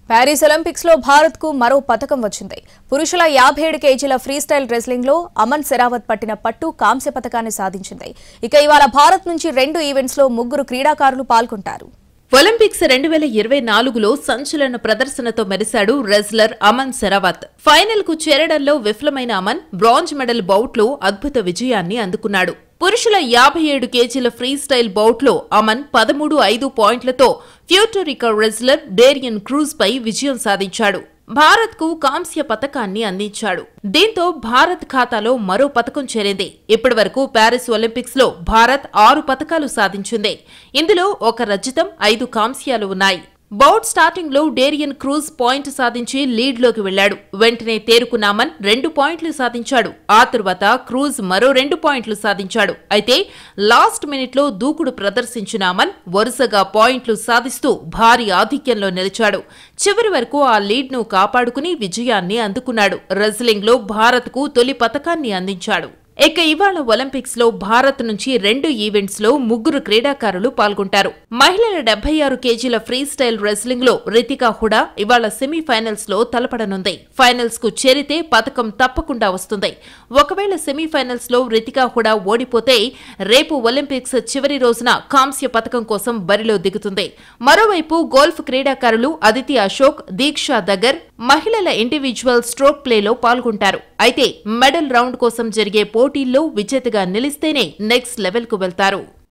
Paris Olympics లో భారత్ కు మరో పతకం వచ్చింది. పురుషుల 57 కేజీల ఫ్రీస్టైల్ రెజ్లింగ్ లో అమన్ సెరావత్ పట్టిన పట్టు కాంస్య పతకాన్ని సాధించింది. ఇక ఇవాళ భారత్ నుంచి 2 ఈవెంట్స్ లో 3 క్రీడాకారులు పాల్గొంటారు. ఒలింపిక్స్ 2024లో సంచలన ప్రదర్శనతో మెరిశాడు రెజ్లర్ అమన్ సెరావత్. ఫైనల్ కు చేరడంలో విఫలమైన అమన్ బ్రాంజ్ మెడల్ బౌట్లో అద్భుత విజయాన్ని అందుకున్నాడు. పురుషుల 57 కేజీల ఫ్రీస్టైల్ బౌట్లో అమన్ 13.5 పాయింట్లతో ప్యూర్టోరికో రెజ్లర్ డేరియన్ క్రూజ్ పై విజయం సాధించాడు. భారత్ కు కాంస్య పతకాన్ని అందించాడు. దీంతో భారత్ ఖాతాలో మరో పతకం చేరింది. ఇప్పటివరకు ప్యారిస్ ఒలింపిక్స్ లో భారత్ 6 పతకాలు సాధించింది. ఇందులో 1 రజతం 5 కాంస్యాలు ఉన్నాయి. బౌట్ స్టార్టింగ్ లో డేరియన్ క్రూజ్ పాయింట్ సాధించి లీడ్ లోకి వెళ్లాడు. వెంటనే తేరుకున్న అమన్ 2 పాయింట్లు సాధించాడు. ఆ తరువాత క్రూజ్ మరో 2 పాయింట్లు సాధించాడు. అయితే లాస్ట్ మినిట్ లో దూకుడు ప్రదర్శించిన అమన్ వరుసగా పాయింట్లు సాధిస్తూ భారీ ఆధిక్యంలో నిలిచాడు. చివరి వరకు ఆ లీడ్ ను కాపాడుకుని విజయాన్ని అందుకున్నాడు. రెజ్లింగ్ లో భారత్ కు తొలి పతకాన్ని అందించాడు. ఇక ఇవాళ ఒలింపిక్స్ లో భారత్ నుంచి 2 ఈవెంట్స్ లో 3 క్రీడాకారులు పాల్గొంటారు. మహిళల 76 కేజీల ఫ్రీస్టైల్ రెజ్లింగ్ లో రితికా హుడా ఇవాళ సెమీఫైనల్స్ లో తలపడనుంది. ఫైనల్స్ కు చేరితే పతకం తప్పకుండా వస్తుంది. ఒకవేళ సెమీఫైనల్స్ లో రితికా హుడా ఓడిపోతే రేపు ఒలింపిక్స్ చివరి రోజున కాంస్య పతకం కోసం బరిలో దిగుతుంది. మరోవైపు గోల్ఫ్ క్రీడాకారులు అదితి అశోక్, దీక్షా దగ్గర్ మహిళల ఇండివిజువల్ స్ట్రోక్ ప్లేలో పాల్గొంటారు. అయితే మెడల్ రౌండ్ కోసం జరిగే పోటీల్లో విజేతగా నిలిస్తేనే నెక్స్ట్ లెవెల్ కు వెళ్తారు.